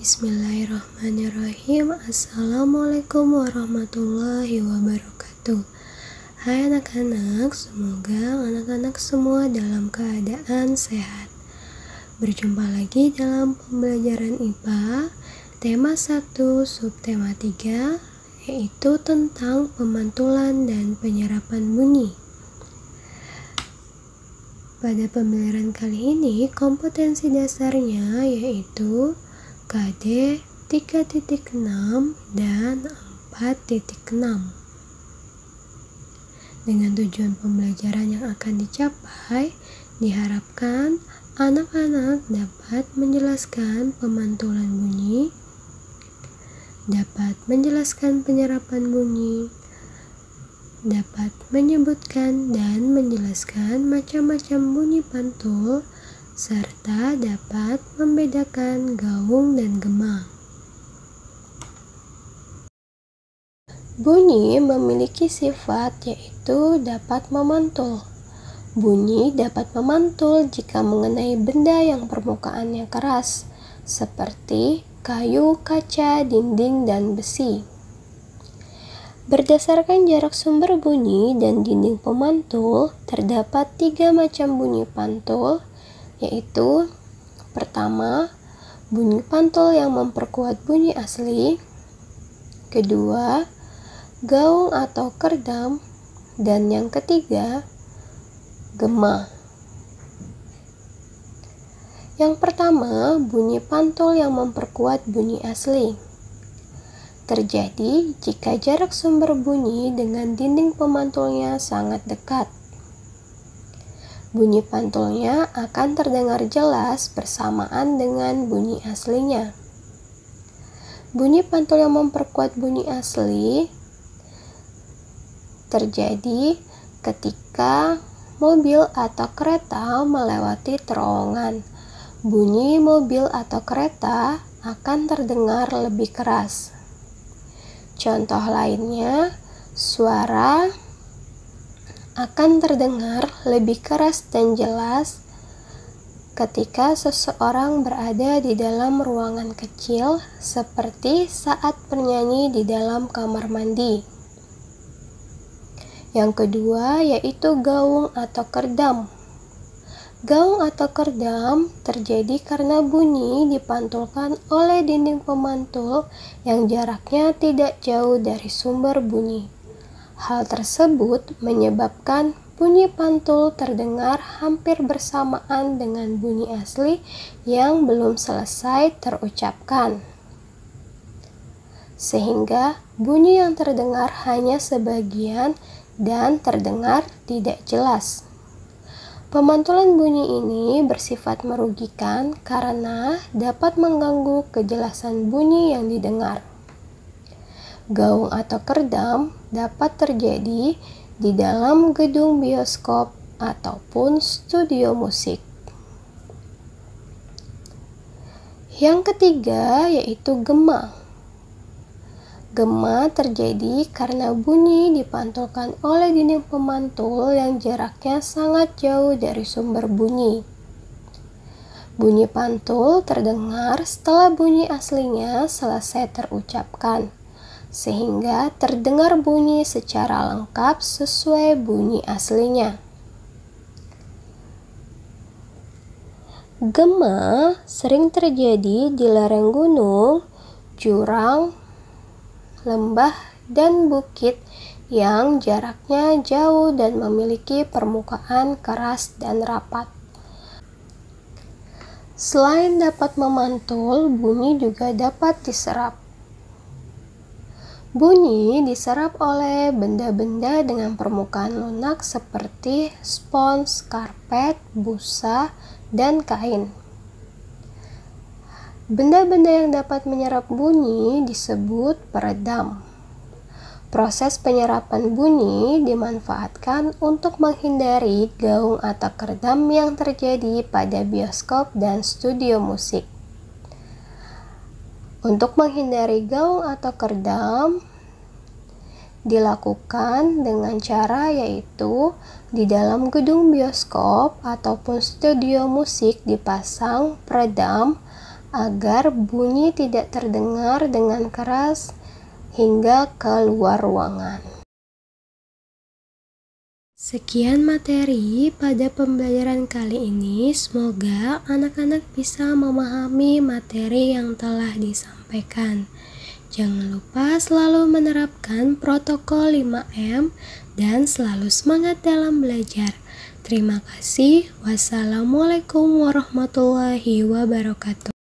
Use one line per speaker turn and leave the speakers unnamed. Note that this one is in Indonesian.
Bismillahirrahmanirrahim. Assalamualaikum warahmatullahi wabarakatuh. Hai anak-anak, semoga anak-anak semua dalam keadaan sehat. Berjumpa lagi dalam pembelajaran IPA tema 1 subtema 3, yaitu tentang pemantulan dan penyerapan bunyi. Pada pembelajaran kali ini, kompetensi dasarnya yaitu KD 3.6 dan 4.6. Dengan tujuan pembelajaran yang akan dicapai, diharapkan anak-anak dapat menjelaskan pemantulan bunyi, dapat menjelaskan penyerapan bunyi, dapat menyebutkan dan menjelaskan macam-macam bunyi pantul, serta dapat membedakan gaung dan gema. Bunyi memiliki sifat yaitu dapat memantul. Bunyi dapat memantul jika mengenai benda yang permukaannya keras, seperti kayu, kaca, dinding, dan besi. Berdasarkan jarak sumber bunyi dan dinding pemantul, terdapat 3 macam bunyi pantul, yaitu pertama, bunyi pantul yang memperkuat bunyi asli, kedua, gaung atau kerdam, dan yang ketiga, gema. Yang pertama, bunyi pantul yang memperkuat bunyi asli. Terjadi jika jarak sumber bunyi dengan dinding pemantulnya sangat dekat. Bunyi pantulnya akan terdengar jelas bersamaan dengan bunyi aslinya. Bunyi pantul yang memperkuat bunyi asli terjadi ketika mobil atau kereta melewati terowongan. Bunyi mobil atau kereta akan terdengar lebih keras. Contoh lainnya, suara akan terdengar lebih keras dan jelas ketika seseorang berada di dalam ruangan kecil, seperti saat bernyanyi di dalam kamar mandi. Yang kedua yaitu gaung atau kerdam. Gaung atau kerdam terjadi karena bunyi dipantulkan oleh dinding pemantul yang jaraknya tidak jauh dari sumber bunyi. Hal tersebut menyebabkan bunyi pantul terdengar hampir bersamaan dengan bunyi asli yang belum selesai terucapkan, sehingga bunyi yang terdengar hanya sebagian dan terdengar tidak jelas. Pemantulan bunyi ini bersifat merugikan karena dapat mengganggu kejelasan bunyi yang didengar. Gaung atau kerdam dapat terjadi di dalam gedung bioskop ataupun studio musik. Yang ketiga yaitu gema. Gema terjadi karena bunyi dipantulkan oleh dinding pemantul yang jaraknya sangat jauh dari sumber bunyi. Bunyi pantul terdengar setelah bunyi aslinya selesai terucapkan, sehingga terdengar bunyi secara lengkap sesuai bunyi aslinya. Gema sering terjadi di lereng gunung, jurang, lembah, dan bukit yang jaraknya jauh dan memiliki permukaan keras dan rapat. Selain dapat memantul, bunyi juga dapat diserap. Bunyi diserap oleh benda-benda dengan permukaan lunak seperti spons, karpet, busa, dan kain. Benda-benda yang dapat menyerap bunyi disebut peredam. Proses penyerapan bunyi dimanfaatkan untuk menghindari gaung atau kerdam yang terjadi pada bioskop dan studio musik. Untuk menghindari gaung atau kerdam dilakukan dengan cara yaitu di dalam gedung bioskop ataupun studio musik dipasang peredam agar bunyi tidak terdengar dengan keras hingga keluar ruangan. Sekian materi pada pembelajaran kali ini. Semoga anak-anak bisa memahami materi yang telah disampaikan. Jangan lupa selalu menerapkan protokol 5M dan selalu semangat dalam belajar. Terima kasih. Wassalamualaikum warahmatullahi wabarakatuh.